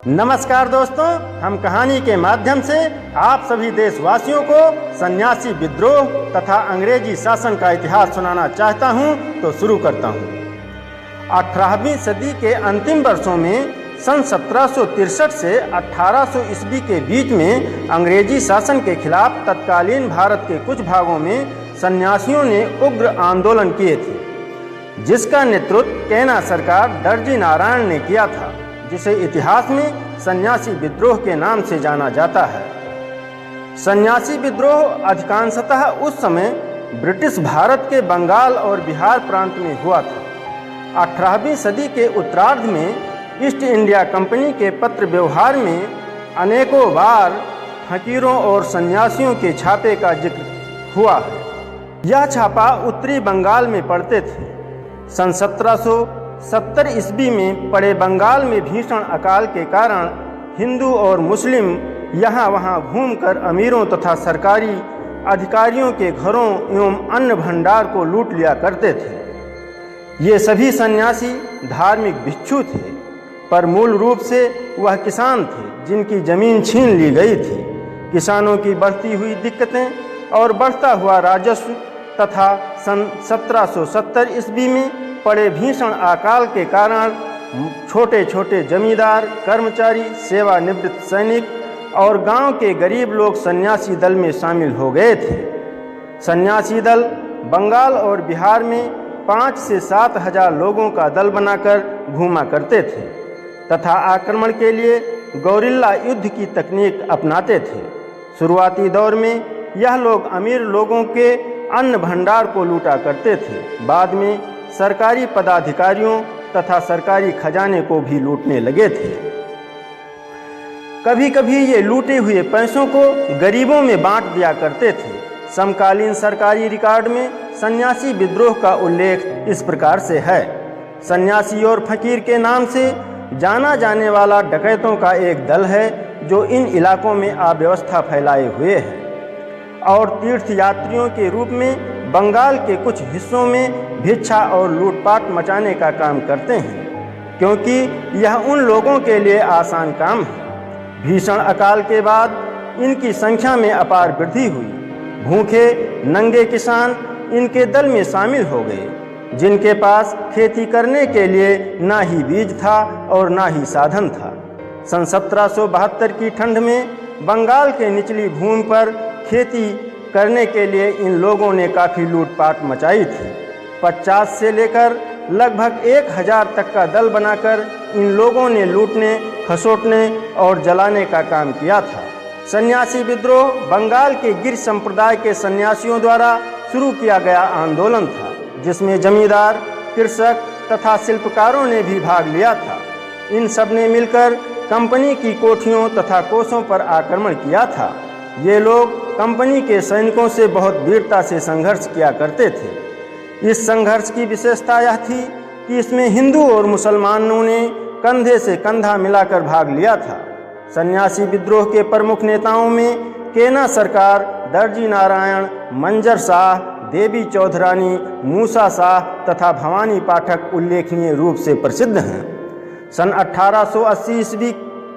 नमस्कार दोस्तों, हम कहानी के माध्यम से आप सभी देशवासियों को सन्यासी विद्रोह तथा अंग्रेजी शासन का इतिहास सुनाना चाहता हूं, तो शुरू करता हूं। 18वीं सदी के अंतिम वर्षों में सन 1763 से 1800 ईस्वी के बीच में अंग्रेजी शासन के खिलाफ तत्कालीन भारत के कुछ भागों में सन्यासियों ने उग्र आंदोलन किए थे, जिसका नेतृत्व केना सरकार दर्जी नारायण ने किया था, जिसे इतिहास में सन्यासी विद्रोह के नाम से जाना जाता है। सन्यासी विद्रोह अधिकांशतः उस समय ब्रिटिश भारत के बंगाल और बिहार प्रांत में हुआ था। 18वीं सदी के उत्तरार्ध में ईस्ट इंडिया कंपनी के पत्र व्यवहार में अनेकों बार फकीरों और सन्यासियों के छापे का जिक्र हुआ है। यह छापा उत्तरी बंगाल में पड़ते थे। सन 1770 ईस्वी में पड़े बंगाल में भीषण अकाल के कारण हिंदू और मुस्लिम यहाँ वहाँ घूमकर अमीरों तथा सरकारी अधिकारियों के घरों एवं अन्न भंडार को लूट लिया करते थे। ये सभी सन्यासी धार्मिक भिक्षु थे, पर मूल रूप से वह किसान थे जिनकी जमीन छीन ली गई थी। किसानों की बढ़ती हुई दिक्कतें और बढ़ता हुआ राजस्व तथा सन 1770 ईस्वी में पड़े भीषण अकाल के कारण छोटे छोटे जमींदार, कर्मचारी, सेवानिवृत्त सैनिक और गांव के गरीब लोग सन्यासी दल में शामिल हो गए थे। सन्यासी दल बंगाल और बिहार में 5 से 7 हजार लोगों का दल बनाकर घूमा करते थे तथा आक्रमण के लिए गौरिल्ला युद्ध की तकनीक अपनाते थे। शुरुआती दौर में यह लोग अमीर लोगों के अन्न भंडार को लूटा करते थे। बाद में सरकारी पदाधिकारियों तथा सरकारी खजाने को भी लूटने लगे थे। कभी कभी ये लूटे हुए पैसों को गरीबों में बांट दिया करते थे। समकालीन सरकारी रिकॉर्ड में सन्यासी विद्रोह का उल्लेख इस प्रकार से है। सन्यासी और फकीर के नाम से जाना जाने वाला डकैतों का एक दल है जो इन इलाकों में अव्यवस्था फैलाए हुए है और तीर्थ यात्रियों के रूप में बंगाल के कुछ हिस्सों में भिक्षा और लूटपाट मचाने का काम करते हैं, क्योंकि यह उन लोगों के लिए आसान काम है। भीषण अकाल के बाद इनकी संख्या में अपार वृद्धि हुई। भूखे नंगे किसान इनके दल में शामिल हो गए, जिनके पास खेती करने के लिए ना ही बीज था और ना ही साधन था। सन 1772 की ठंड में बंगाल के निचली भूमि पर खेती करने के लिए इन लोगों ने काफ़ी लूटपाट मचाई थी। 50 से लेकर लगभग 1000 तक का दल बनाकर इन लोगों ने लूटने, खसोटने और जलाने का काम किया था। सन्यासी विद्रोह बंगाल के गिर संप्रदाय के सन्यासियों द्वारा शुरू किया गया आंदोलन था, जिसमें जमींदार, कृषक तथा शिल्पकारों ने भी भाग लिया था। इन सब ने मिलकर कंपनी की कोठियों तथा कोषों पर आक्रमण किया था। ये लोग कंपनी के सैनिकों से बहुत वीरता से संघर्ष किया करते थे। इस संघर्ष की विशेषता यह थी कि इसमें हिंदू और मुसलमानों ने कंधे से कंधा मिलाकर भाग लिया था। सन्यासी विद्रोह के प्रमुख नेताओं में केना सरकार, दर्जी नारायण, मंजर शाह, देवी चौधरानी, मूसा शाह तथा भवानी पाठक उल्लेखनीय रूप से प्रसिद्ध हैं। सन 1880 ईस्वी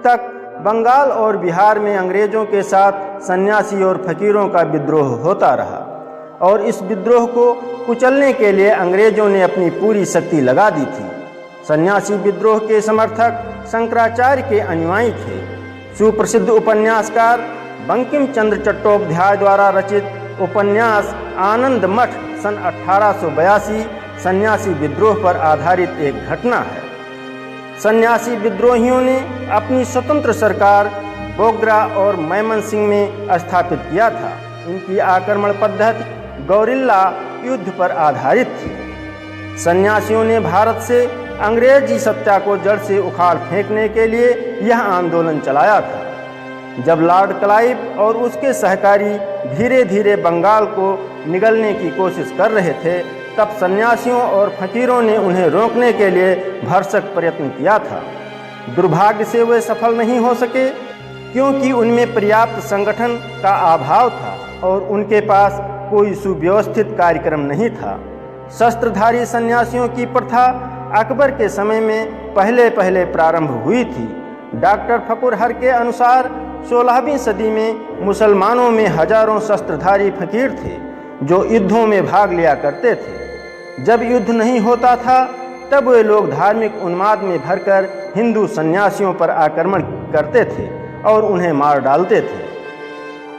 तक बंगाल और बिहार में अंग्रेजों के साथ सन्यासी और फकीरों का विद्रोह होता रहा और इस विद्रोह को कुचलने के लिए अंग्रेजों ने अपनी पूरी शक्ति लगा दी थी। सन्यासी विद्रोह के समर्थक शंकराचार्य के अनुयायी थे। सुप्रसिद्ध उपन्यासकार बंकिम चंद्र चट्टोपाध्याय द्वारा रचित उपन्यास आनंद मठ सन 1882 सन्यासी विद्रोह पर आधारित एक घटना है। सन्यासी विद्रोहियों ने अपनी स्वतंत्र सरकार बोगरा और मैमन सिंह में स्थापित किया था। इनकी आक्रमण पद्धति गौरिल्ला युद्ध पर आधारित थी। सन्यासियों ने भारत से अंग्रेजी सत्ता को जड़ से उखाड़ फेंकने के लिए यह आंदोलन चलाया था। जब लॉर्ड क्लाइव और उसके सहकारी धीरे धीरे बंगाल को निगलने की कोशिश कर रहे थे, तब सन्यासियों और फकीरों ने उन्हें रोकने के लिए भरसक प्रयत्न किया था। दुर्भाग्य से वे सफल नहीं हो सके, क्योंकि उनमें पर्याप्त संगठन का अभाव था और उनके पास कोई सुव्यवस्थित कार्यक्रम नहीं था। शस्त्रधारी सन्यासियों की प्रथा अकबर के समय में पहले प्रारंभ हुई थी, डॉक्टर फकुर हर के अनुसार 16वीं सदी में मुसलमानों में हजारों शस्त्रधारी फकीर थे जो युद्धों में भाग लिया करते थे। जब युद्ध नहीं होता था तब वे लोग धार्मिक उन्माद में भरकर हिंदू सन्यासियों पर आक्रमण करते थे और उन्हें मार डालते थे।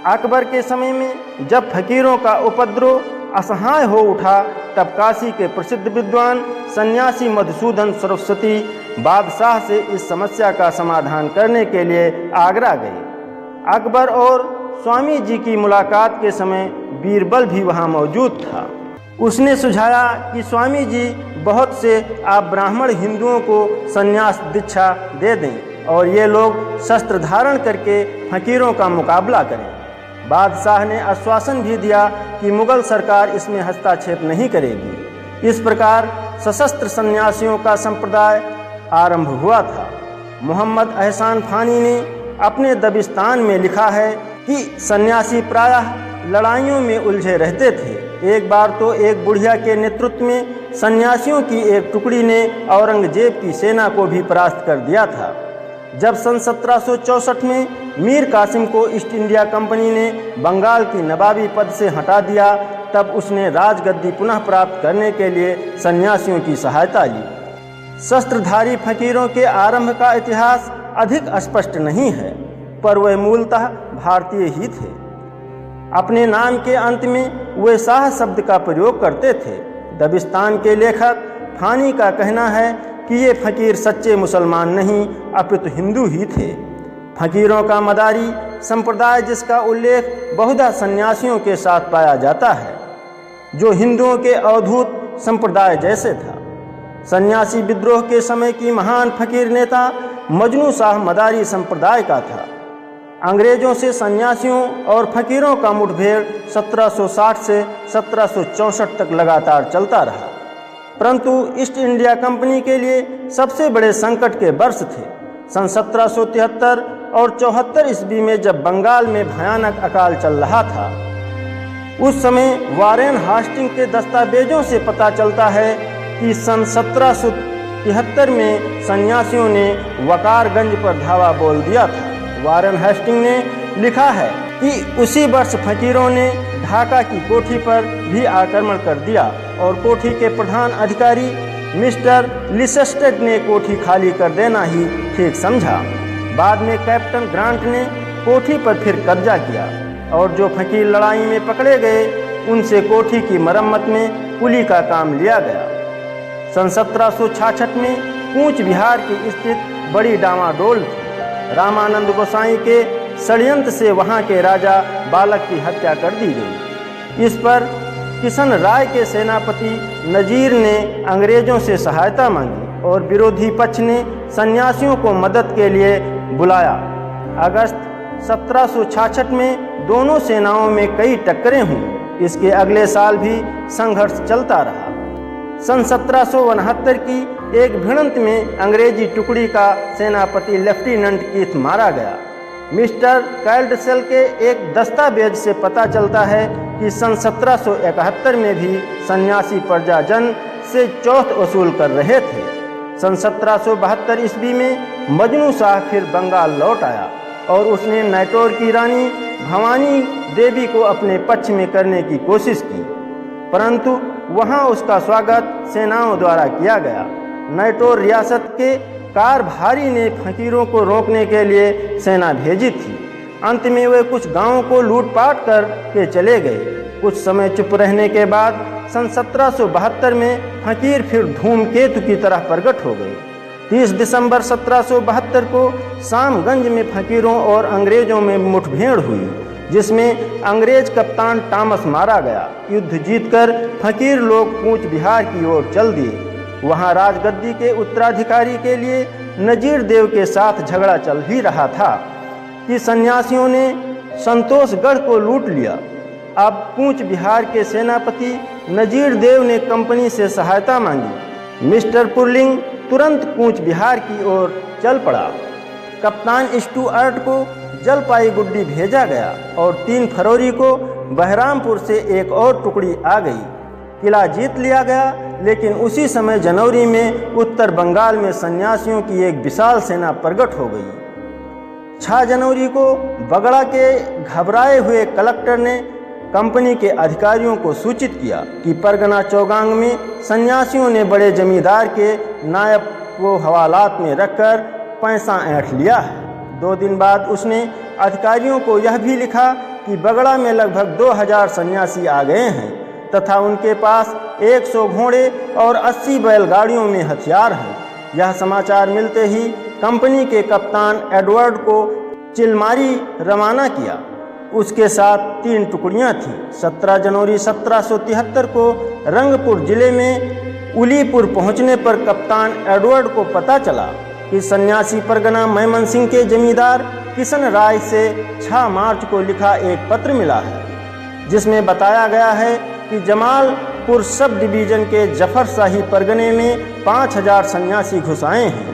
अकबर के समय में जब फकीरों का उपद्रव असह्य हो उठा तब काशी के प्रसिद्ध विद्वान सन्यासी मधुसूदन सरस्वती बादशाह से इस समस्या का समाधान करने के लिए आगरा गए। अकबर और स्वामी जी की मुलाकात के समय बीरबल भी वहां मौजूद था। उसने सुझाया कि स्वामी जी बहुत से आप ब्राह्मण हिंदुओं को संन्यास दीक्षा दे दें और ये लोग शस्त्र धारण करके फकीरों का मुकाबला करें। बादशाह ने आश्वासन भी दिया कि मुगल सरकार इसमें हस्तक्षेप नहीं करेगी। इस प्रकार सशस्त्र सन्यासियों का संप्रदाय आरंभ हुआ था। मोहम्मद एहसान फानी ने अपने दबिस्तान में लिखा है कि सन्यासी प्रायः लड़ाइयों में उलझे रहते थे। एक बार तो एक बुढ़िया के नेतृत्व में सन्यासियों की एक टुकड़ी ने औरंगजेब की सेना को भी परास्त कर दिया था। जब सन 1764 में मीर कासिम को ईस्ट इंडिया कंपनी ने बंगाल की नवाबी पद से हटा दिया तब उसने राजगद्दी पुनः प्राप्त करने के लिए सन्यासियों की सहायता ली। शस्त्रधारी फकीरों के आरंभ का इतिहास अधिक स्पष्ट नहीं है, पर वे मूलतः भारतीय ही थे। अपने नाम के अंत में वे शाह शब्द का प्रयोग करते थे। दबिस्तान के लेखक फानी का कहना है कि ये फकीर सच्चे मुसलमान नहीं अपितु हिंदू ही थे। फकीरों का मदारी संप्रदाय, जिसका उल्लेख बहुधा सन्यासियों के साथ पाया जाता है, जो हिंदुओं के अवधूत संप्रदाय जैसे था। सन्यासी विद्रोह के समय की महान फकीर नेता मजनू शाह मदारी संप्रदाय का था। अंग्रेजों से सन्यासियों और फकीरों का मुठभेड़ 1760 से 1764 तक लगातार चलता रहा, परंतु ईस्ट इंडिया कंपनी के लिए सबसे बड़े संकट के वर्ष थे सन 1773 और 74 ईस्वी में, जब बंगाल में भयानक अकाल चल रहा था। उस समय वारेन हास्टिंग के दस्तावेजों से पता चलता है कि सन 1773 में सन्यासियों ने वकारगंज पर धावा बोल दिया था। वारेन हास्टिंग ने लिखा है कि उसी वर्ष फकीरों ने ढाका की कोठी पर भी आक्रमण कर दिया और कोठी के प्रधान अधिकारी मिस्टर लिसेस्टेड ने कोठी खाली कर देना ही ठीक समझा। बाद में कैप्टन ग्रांट ने कोठी पर फिर कब्जा किया और जो फकीर लड़ाई में पकड़े गए उनसे कोठी की मरम्मत में कुली का काम लिया गया। सन 1766 में कूच बिहार की स्थित बड़ी डामाडोल थी। रामानंद गोसाई के षड्यंत्र से वहां के राजा बालक की हत्या कर दी गई। इस पर किशन राय के सेनापति नजीर ने अंग्रेजों से सहायता मांगी और विरोधी पक्ष ने सन्यासियों को मदद के लिए बुलाया। अगस्त 1766 में दोनों सेनाओं में कई टक्करें हुई। इसके अगले साल भी संघर्ष चलता रहा। सन 1769 की एक भिड़ंत में अंग्रेजी टुकड़ी का सेनापति लेफ्टिनेंट कीथ मारा गया। मिस्टर कैल्डसेल के एक दस्तावेज से पता चलता है कि सन 1771 में भी सन्यासी प्रजाजन से चौथ वसूल कर रहे थे। सन 1772 ईस्वी में मजनू शाह फिर बंगाल लौट आया और उसने नैटौर की रानी भवानी देवी को अपने पक्ष में करने की कोशिश की, परंतु वहां उसका स्वागत सेनाओं द्वारा किया गया। नैटौर रियासत के कारभारी ने फकीरों को रोकने के लिए सेना भेजी थी। अंत में वे कुछ गांवों को लूटपाट कर के चले गए। कुछ समय चुप रहने के बाद सन 1772 में फकीर फिर धूमकेतु की तरह प्रकट हो गए। 30 दिसंबर 1772 को शामगंज में फकीरों और अंग्रेजों में मुठभेड़ हुई, जिसमें अंग्रेज कप्तान टॉमस मारा गया। युद्ध जीतकर फकीर लोग कूच बिहार की ओर चल दिए। वहां राजगद्दी के उत्तराधिकारी के लिए नजीर देव के साथ झगड़ा चल ही रहा था कि सन्यासियों ने संतोषगढ़ को लूट लिया। अब कूच बिहार के सेनापति नजीर देव ने कंपनी से सहायता मांगी। मिस्टर पुरलिंग तुरंत कूच बिहार की ओर चल पड़ा। कप्तान स्टुअर्ट को जलपाईगुड़ी भेजा गया और 3 फरवरी को बहरामपुर से एक और टुकड़ी आ गई। किला जीत लिया गया, लेकिन उसी समय जनवरी में उत्तर बंगाल में सन्यासियों की एक विशाल सेना प्रकट हो गई। 6 जनवरी को बगड़ा के घबराए हुए कलेक्टर ने कंपनी के अधिकारियों को सूचित किया कि परगना चौगांग में सन्यासियों ने बड़े जमींदार के नायब को हवालात में रखकर पैसा ऐंठ लिया है। 2 दिन बाद उसने अधिकारियों को यह भी लिखा कि बगड़ा में लगभग 2000 सन्यासी आ गए हैं तथा उनके पास 100 घोड़े और 80 बैलगाड़ियों में हथियार हैं। यह समाचार मिलते ही कंपनी के कप्तान एडवर्ड को चिलमारी रवाना किया। उसके साथ 3 टुकड़ियां थीं। 17 जनवरी 1773 को रंगपुर जिले में उलीपुर पहुंचने पर कप्तान एडवर्ड को पता चला कि सन्यासी परगना मैमन सिंह के जमींदार किशन राय से 6 मार्च को लिखा एक पत्र मिला है, जिसमें बताया गया है कि जमालपुर सब डिवीजन के जफर शाही परगने में 5000 सन्यासी घुस आए हैं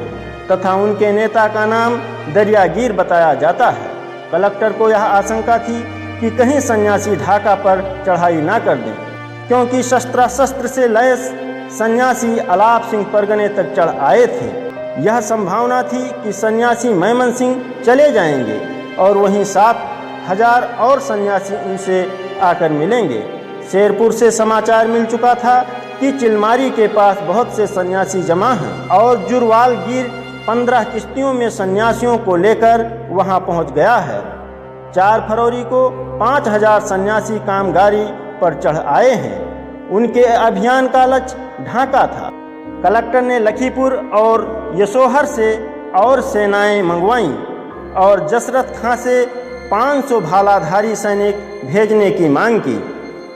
तथा उनके नेता का नाम दरियागीर बताया जाता है। कलेक्टर को यह आशंका थी कि कहीं सन्यासी ढाका पर चढ़ाई ना कर दें, क्योंकि शस्त्र से लैस सन्यासी अलाप सिंह परगने तक चढ़ आए थे। यह संभावना थी कि सन्यासी मैमन सिंह चले जाएंगे और वहीं 7000 और सन्यासी उनसे आकर मिलेंगे। शेरपुर से समाचार मिल चुका था कि चिलमारी के पास बहुत से सन्यासी जमा हैं और जुरवाल गिर 15 किश्तियों में सन्यासियों को लेकर वहां पहुंच गया है। 4 फरवरी को 5000 सन्यासी कामगारी पर चढ़ आए हैं। उनके अभियान का लक्ष्य ढाका था। कलेक्टर ने लखीपुर और यशोहर से और सेनाएं मंगवाईं और जसरत खां से 500 भालाधारी सैनिक भेजने की मांग की।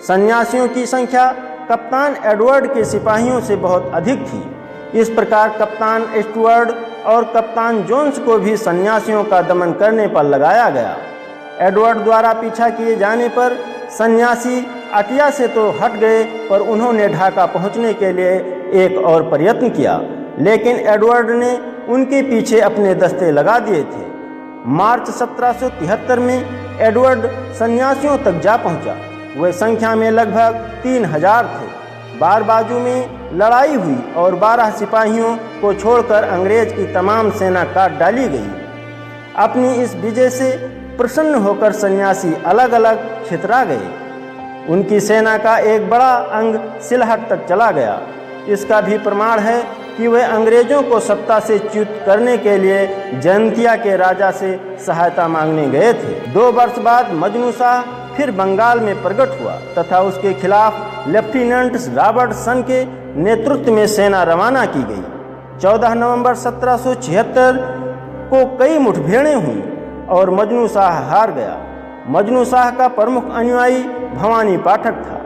सन्यासियों की संख्या कप्तान एडवर्ड के सिपाहियों से बहुत अधिक थी। इस प्रकार कप्तान स्टुअर्ट और कप्तान जोन्स को भी सन्यासियों का दमन करने पर लगाया गया। एडवर्ड द्वारा पीछा किए जाने पर सन्यासी अटिया से तो हट गए, पर उन्होंने ढाका पहुंचने के लिए एक और प्रयत्न किया, लेकिन एडवर्ड ने उनके पीछे अपने दस्ते लगा दिए थे। मार्च 1773 में एडवर्ड सन्यासियों तक जा पहुंचा। वे संख्या में लगभग 3000 थे। बार बाजू में लड़ाई हुई और 12 सिपाहियों को छोड़कर अंग्रेज की तमाम सेना काट डाली गई। अपनी इस विजय से प्रसन्न होकर सन्यासी अलग अलग छितरा गए। उनकी सेना का एक बड़ा अंग सिलहट तक चला गया। इसका भी प्रमाण है कि वे अंग्रेजों को सत्ता से च्युत करने के लिए जयंतिया के राजा से सहायता मांगने गए थे। 2 वर्ष बाद मजनू शाह फिर बंगाल में प्रकट हुआ तथा उसके खिलाफ लेफ्टिनेंट रॉबर्टसन के नेतृत्व में सेना रवाना की गई। 14 नवंबर 1776 को कई मुठभेड़ें हुई और मजनू शाह हार गया। मजनू शाह का प्रमुख अनुयायी भवानी पाठक था,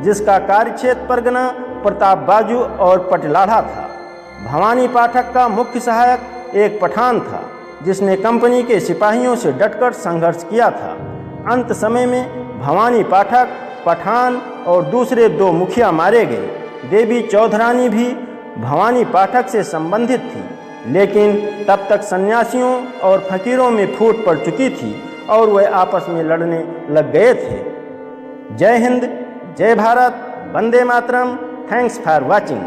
जिसका कार्यक्षेत्र परगना, प्रताप बाजू और पटलाढ़ा था। भवानी पाठक का मुख्य सहायक एक पठान था, जिसने कंपनी के सिपाहियों से डटकर संघर्ष किया था। अंत समय में भवानी पाठक, पठान और दूसरे 2 मुखिया मारे गए। देवी चौधरानी भी भवानी पाठक से संबंधित थी, लेकिन तब तक सन्यासियों और फकीरों में फूट पड़ चुकी थी और वे आपस में लड़ने लग गए थे। जय हिंद, जय Bharat, Vande Mataram. Thanks for watching.